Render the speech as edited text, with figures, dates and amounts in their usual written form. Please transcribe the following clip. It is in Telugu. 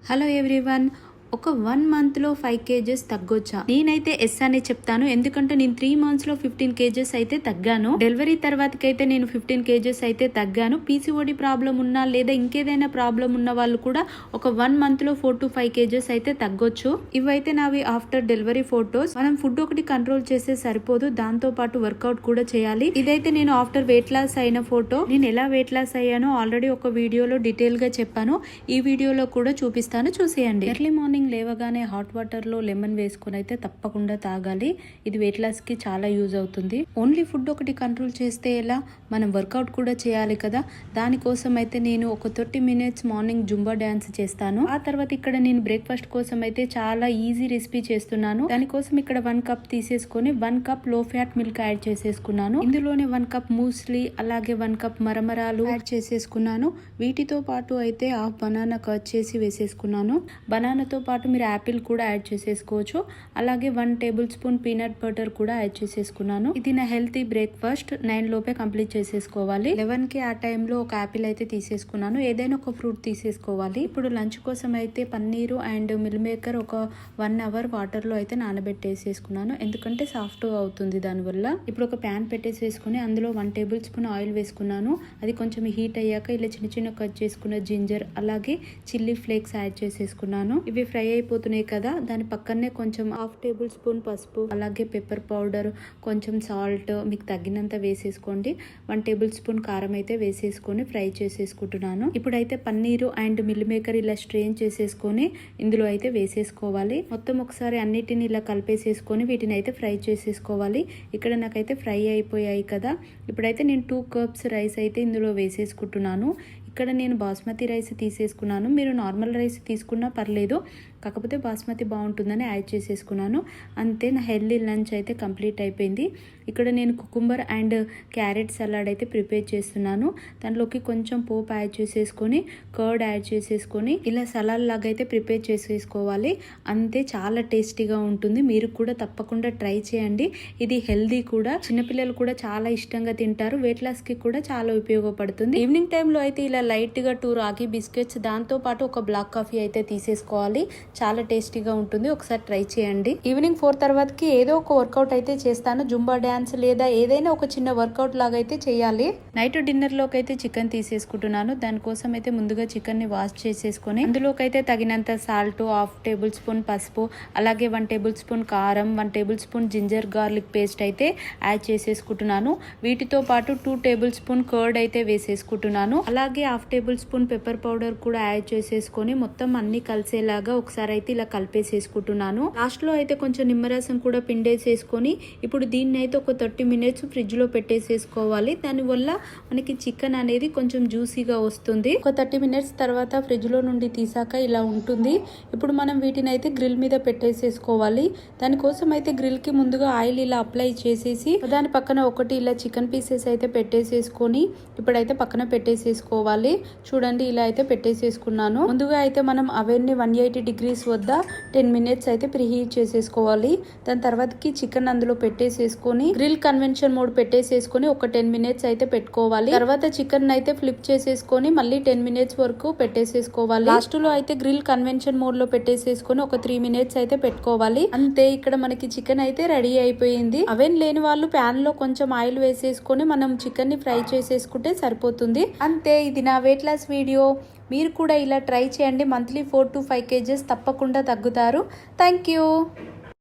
Hello everyone. ఒక 1 మంత్లో 5 kgs తగ్గొచ్చా? నేనైతే ఎస్ అనే చెప్తాను. ఎందుకంటే నేను 3 monthsలో 15 kgs అయితే తగ్గాను. డెలివరీ తర్వాతకైతే నేను 15 kgs అయితే తగ్గాను. పీసీఓడి ప్రాబ్లం ఉన్నా లేదా ఇంకేదైనా ప్రాబ్లం ఉన్న వాళ్ళు కూడా ఒక 1 మంత్లో 4 to 5 kgs అయితే తగ్గొచ్చు. ఇవైతే నావి ఆఫ్టర్ డెలివరీ ఫొటోస్. మనం ఫుడ్ ఒకటి కంట్రోల్ చేస్తే సరిపోదు, దాంతో పాటు వర్కౌట్ కూడా చేయాలి. ఇదైతే నేను ఆఫ్టర్ వెయిట్ లాస్ అయిన ఫోటో. నేను ఎలా వెయిట్ లాస్ అయ్యానో ఆల్రెడీ ఒక వీడియోలో డీటెయిల్ గా చెప్పాను. ఈ వీడియోలో కూడా చూపిస్తాను, చూసేయండి. ఎర్లీ మార్నింగ్ లేవగానే హాట్ వాటర్ లో లెమన్ వేసుకుని అయితే తప్పకుండా తాగాలి. ఇది వెయిట్ లాస్ కి చాలా యూజ్ అవుతుంది. ఓన్లీ ఫుడ్ ఒకటి కంట్రోల్ చేస్తే ఎలా, మనం వర్కౌట్ కూడా చేయాలి కదా. దానికోసం అయితే నేను ఒక 30 minutes మార్నింగ్ జుంబా డాన్స్ చేస్తాను. ఆ తర్వాత ఇక్కడ నేను బ్రేక్ఫాస్ట్ కోసం అయితే చాలా ఈజీ రెసిపీ చేస్తున్నాను. దానికోసం ఇక్కడ 1 cup తీసేసుకొని 1 cup లో ఫ్యాట్ మిల్క్ యాడ్ చేసేసుకున్నాను. ఇందులోనే 1 cup మూస్లీ అలాగే 1 cup మరమరాలు యాడ్ చేసేసుకున్నాను. వీటితో పాటు అయితే హాఫ్ బనానా కట్ చేసి వేసేసుకున్నాను. బనానాతో పాటు మీరు యాపిల్ కూడా యాడ్ చేసేసుకోవచ్చు. అలాగే 1 tablespoon పీనట్ బటర్ కూడా యాడ్ చేసేసుకున్నాను. ఇది నా హెల్తీ బ్రేక్ఫాస్ట్. 9 లోపే కంప్లీట్ చేసేసుకోవాలి. 11 కి ఆ టైంలో ఒక యాపిల్ అయితే తీసేసుకున్నాను. ఏదైనా ఒక ఫ్రూట్ తీసేసుకోవాలి. ఇప్పుడు లంచ్ కోసం అయితే పన్నీరు అండ్ మిల్ మేకర్ ఒక 1 hour వాటర్ లో అయితే నానబెట్టేసేసుకున్నాను. ఎందుకంటే సాఫ్ట్ అవుతుంది దానివల్ల. ఇప్పుడు ఒక ప్యాన్ పెట్టేసేసుకుని అందులో 1 tablespoon ఆయిల్ వేసుకున్నాను. అది కొంచెం హీట్ అయ్యాక ఇలా చిన్న చిన్న కట్ చేసుకున్న జింజర్ అలాగే చిల్లీ ఫ్లేక్స్ యాడ్ చేసేసుకున్నాను. ఇవి ఫ్రై అయిపోతున్నాయి కదా, దాని పక్కనే కొంచెం హాఫ్ tablespoon పసుపు అలాగే పెప్పర్ పౌడర్, కొంచెం సాల్ట్ మీకు తగ్గినంత వేసేసుకోండి. 1 tablespoon కారం అయితే వేసేసుకొని ఫ్రై చేసేసుకుంటున్నాను. ఇప్పుడైతే పన్నీరు అండ్ మిల్ మేకర్ ఇలా స్ట్రెయిన్ చేసేసుకొని ఇందులో అయితే వేసేసుకోవాలి. మొత్తం ఒకసారి అన్నిటిని ఇలా కలిపేసేసుకొని వీటిని అయితే ఫ్రై చేసేసుకోవాలి. ఇక్కడ నాకైతే ఫ్రై అయిపోయాయి కదా. ఇప్పుడైతే నేను 2 cups రైస్ అయితే ఇందులో వేసేసుకుంటున్నాను. ఇక్కడ నేను బాస్మతి రైస్ తీసేసుకున్నాను. మీరు నార్మల్ రైస్ తీసుకున్నా పర్లేదు, కాకపోతే బాస్మతి బాగుంటుందని యాడ్ చేసేసుకున్నాను. అంతే, నా హెల్దీ లంచ్ అయితే కంప్లీట్ అయిపోయింది. ఇక్కడ నేను కుకుంబర్ అండ్ క్యారెట్ సలాడ్ అయితే ప్రిపేర్ చేస్తున్నాను. దాంట్లోకి కొంచెం పోపు యాడ్ చేసేసుకొని కర్డ్ యాడ్ చేసేసుకొని ఇలా సలాడ్ లాగా అయితే ప్రిపేర్ చేసేసుకోవాలి. అంతే, చాలా టేస్టీగా ఉంటుంది. మీరు కూడా తప్పకుండా ట్రై చేయండి. ఇది హెల్దీ కూడా, చిన్నపిల్లలు కూడా చాలా ఇష్టంగా తింటారు. వెయిట్ లాస్ కి కూడా చాలా ఉపయోగపడుతుంది. ఈవినింగ్ టైంలో అయితే ఇలా లైట్ గా 2 రాగి బిస్కెట్స్, దాంతో పాటు ఒక బ్లాక్ కాఫీ అయితే తీసేసుకోవాలి. చాలా టేస్టీగా ఉంటుంది. ఒకసారి ట్రై చేయండి. ఈవినింగ్ 4 తర్వాతకి ఏదో ఒక వర్కౌట్ అయితే చేస్తాను. జుంబా డాన్స్ లేదా ఏదైనా ఒక చిన్న వర్కౌట్ లాగా అయితే చేయాలి. నైట్ డిన్నర్ లోకి అయితే చికెన్ తీసేసుకుంటున్నాను. దానికోసం అయితే ముందుగా చికెన్ ని వాష్ చేసేసుకొని అందులోకి అయితే తగినంత సాల్ట్, హాఫ్ tablespoon పసుపు అలాగే 1 tablespoon కారం, 1 tablespoon జింజర్ గార్లిక్ పేస్ట్ అయితే యాడ్ చేసేసుకుంటున్నాను. వీటితో పాటు 2 tablespoon కర్డ్ అయితే వేసేసుకుంటున్నాను. అలాగే హాఫ్ tablespoon పెప్పర్ పౌడర్ కూడా యాడ్ చేసేసుకొని మొత్తం అన్ని కలిసేలాగా ఒకసారి అయితే ఇలా కలిపేసేసుకుంటున్నాను. లాస్ట్ లో అయితే కొంచెం నిమ్మరసం కూడా పిండేసేసుకొని ఇప్పుడు దీన్ని అయితే ఒక 30 minutes ఫ్రిడ్జ్ లో పెట్టేసేసుకోవాలి. దానివల్ల మనకి చికెన్ అనేది కొంచెం జ్యూసీగా వస్తుంది. ఒక 30 minutes తర్వాత ఫ్రిడ్జ్ లో నుండి తీసాక ఇలా ఉంటుంది. ఇప్పుడు మనం వీటిని అయితే గ్రిల్ మీద పెట్టేసేసుకోవాలి. దానికోసం అయితే గ్రిల్ కి ముందుగా ఆయిల్ ఇలా అప్లై చేసేసి దాని పక్కన ఒకటి ఇలా చికెన్ పీసెస్ అయితే పెట్టేసేసుకొని ఇప్పుడైతే పక్కన పెట్టేసేసుకోవాలి. చూడండి, ఇలా అయితే పెట్టేసేసుకున్నాను. ముందుగా అయితే మనం అవన్నీ 180 degrees వద్ద 10 minutes అయితే ప్రీహీట్ చేసేసుకోవాలి. దాని తర్వాతకి చికెన్ అందులో పెట్టేసేసుకొని గ్రిల్ కన్వెన్షన్ మోడ్ పెట్టేసేసుకొని ఒక 10 minutes అయితే పెట్టుకోవాలి. తర్వాత చికెన్ అయితే ఫ్లిప్ చేసేసుకొని మళ్ళీ 10 minutes వరకు పెట్టేసేసుకోవాలి. లాస్ట్ లో అయితే గ్రిల్ కన్వెన్షన్ మోడ్ లో పెట్టేసేసుకొని ఒక 3 minutes అయితే పెట్టుకోవాలి. అంతే, ఇక్కడ మనకి చికెన్ అయితే రెడీ అయిపోయింది. అవెన్ లేని వాళ్ళు ప్యాన్ లో కొంచెం ఆయిల్ వేసేసుకొని మనం చికెన్ ని ఫ్రై చేసేసుకుంటే సరిపోతుంది. అంతే, ఇది నా వెయిట్ లాస్ వీడియో. మీరు కూడా ఇలా ట్రై చేయండి. మంత్లీ 4 to 5 kgs తప్పకుండా తగ్గుతారు. Thank you.